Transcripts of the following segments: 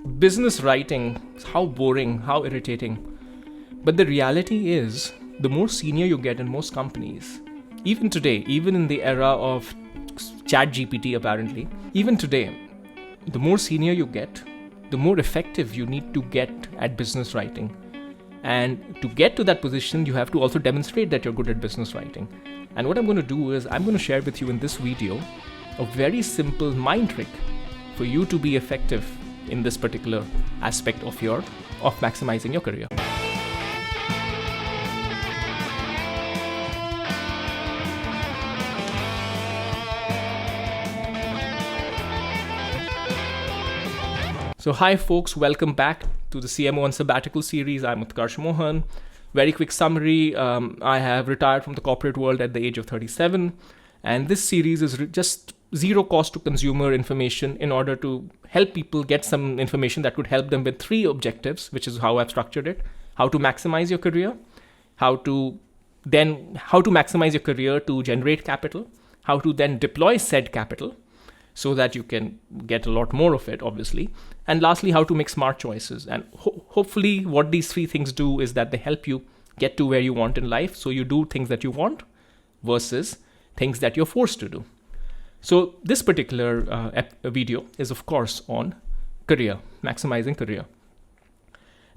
business writing, how boring, how irritating. But the reality is, the more senior you get in most companies, even today, even in the era of ChatGPT apparently, even today, the more senior you get, the more effective you need to get at business writing. And to get to that position, you have to also demonstrate that you're good at business writing. And what I'm going to do is I'm going to share with you in this video a very simple mind trick for you to be effective in this particular aspect of maximizing your career. So hi folks, welcome back to the CMO on Sabbatical series. I'm Utkarsh Mohan. Very quick summary, I have retired from the corporate world at the age of 37, and this series is just zero cost to consumer information in order to help people get some information that could help them with three objectives, which is how I've structured it: how to maximize your career, how to maximize your career to generate capital, how to then deploy said capital so that you can get a lot more of it, obviously. And lastly, how to make smart choices. And hopefully what these three things do is that they help you get to where you want in life. So you do things that you want versus things that you're forced to do. So this particular video is, of course, on career, maximizing career.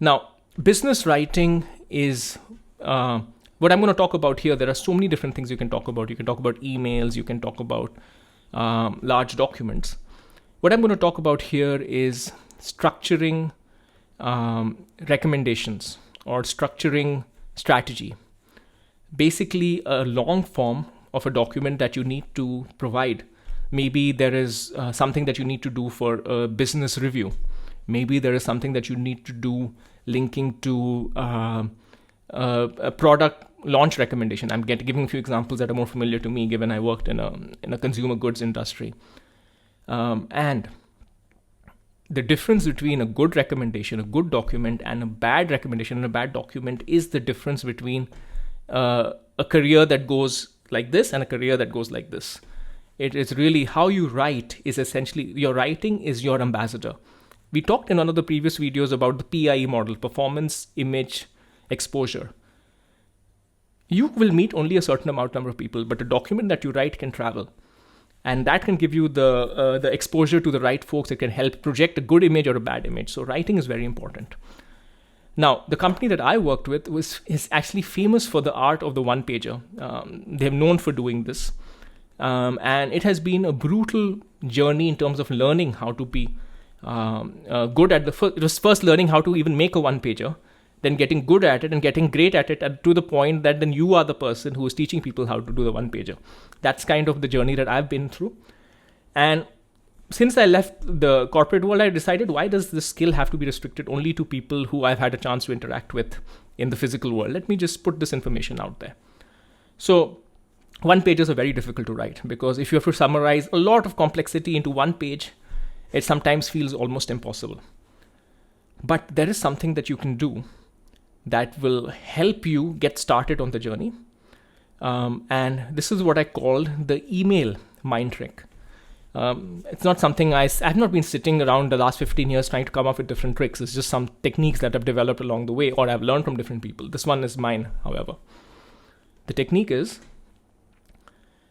Now, business writing is what I'm going to talk about here. There are so many different things you can talk about. You can talk about emails, you can talk about large documents. What I'm going to talk about here is structuring recommendations or structuring strategy. Basically, a long form of a document that you need to provide. Maybe there is something that you need to do for a business review. Maybe there is something that you need to do linking to a product launch recommendation. I'm giving a few examples that are more familiar to me, given I worked in a consumer goods industry. And the difference between a good recommendation, a good document, and a bad recommendation and a bad document is the difference between a career that goes like this and a career that goes like this. It is really how you write is essentially, your writing is your ambassador. We talked in one of the previous videos about the PIE model, performance, image, exposure. You will meet only a certain number of people, but a document that you write can travel. And that can give you the exposure to the right folks. It can help project a good image or a bad image. So writing is very important. Now, the company that I worked with is actually famous for the art of the one-pager. They're known for doing this. And it has been a brutal journey in terms of learning how to be good at it was first learning how to even make a one-pager, then getting good at it and getting great at it, and to the point that then you are the person who is teaching people how to do the one-pager. That's kind of the journey that I've been through. And since I left the corporate world, I decided, why does this skill have to be restricted only to people who I've had a chance to interact with in the physical world? Let me just put this information out there. So one-pagers are very difficult to write because if you have to summarize a lot of complexity into one page, it sometimes feels almost impossible. But there is something that you can do that will help you get started on the journey. And this is what I called the email mind trick. It's not something I've not been sitting around the last 15 years trying to come up with different tricks. It's just some techniques that I've developed along the way or I've learned from different people. This one is mine, however. The technique is,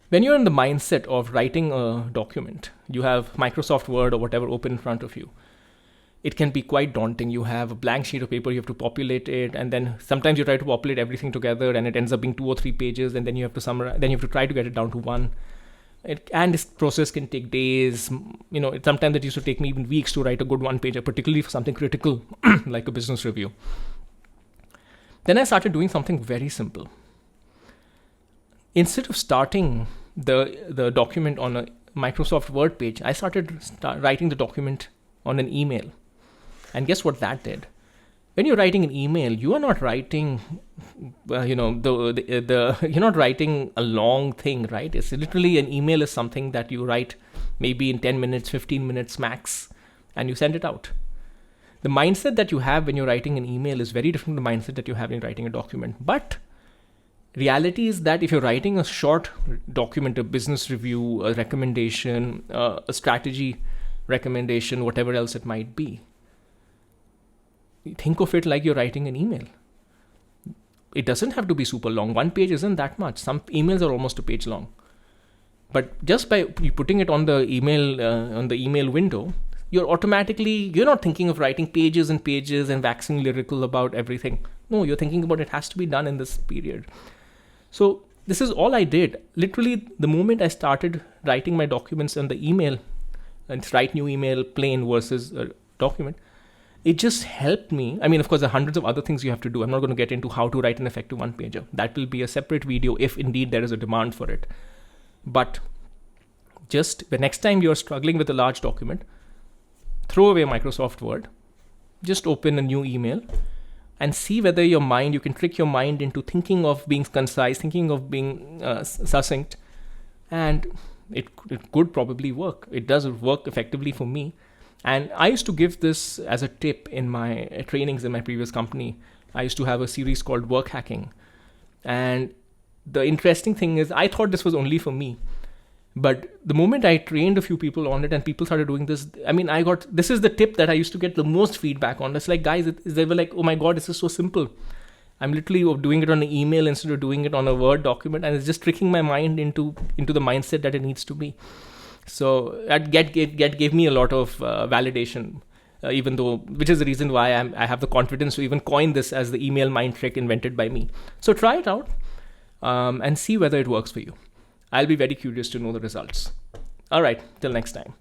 when you're in the mindset of writing a document, you have Microsoft Word or whatever open in front of you. It can be quite daunting. You have a blank sheet of paper, you have to populate it, and then sometimes you try to populate everything together and it ends up being 2 or 3 pages, and then you have to summarize, then you have to try to get it down to one. And this process can take days. Sometimes it used to take me even weeks to write a good one-pager, particularly for something critical like a business review. Then I started doing something very simple. Instead of starting the document on a Microsoft Word page, I started writing the document on an email. And guess what that did? When you're writing an email, you are not writing, you're not writing a long thing, right? It's literally, an email is something that you write maybe in 10 minutes, 15 minutes max, and you send it out. The mindset that you have when you're writing an email is very different from the mindset that you have in writing a document. But reality is that if you're writing a short document, a business review, a recommendation, a strategy recommendation, whatever else it might be, think of it like you're writing an email. It doesn't have to be super long. One page isn't that much. Some emails are almost a page long. But just by putting it on the email window, you're not thinking of writing pages and pages and waxing lyrical about everything. No, you're thinking about it has to be done in this period. So this is all I did. Literally, the moment I started writing my documents on the email, and write new email, plain versus a document, it just helped me. I mean, of course, there are hundreds of other things you have to do. I'm not going to get into how to write an effective one-pager. That will be a separate video if indeed there is a demand for it. But just the next time you're struggling with a large document, throw away Microsoft Word, just open a new email and see whether you can trick your mind into thinking of being concise, thinking of being succinct, and it could probably work. It does work effectively for me. And I used to give this as a tip in my trainings in my previous company. I used to have a series called Work Hacking. And the interesting thing is, I thought this was only for me. But the moment I trained a few people on it and people started doing this, I mean, this is the tip that I used to get the most feedback on. It's like, guys, they were like, oh my God, this is so simple. I'm literally doing it on an email instead of doing it on a Word document. And it's just tricking my mind into the mindset that it needs to be. So that gave me a lot of validation, which is the reason why I have the confidence to even coin this as the email mind trick invented by me. So try it out and see whether it works for you. I'll be very curious to know the results. All right, till next time.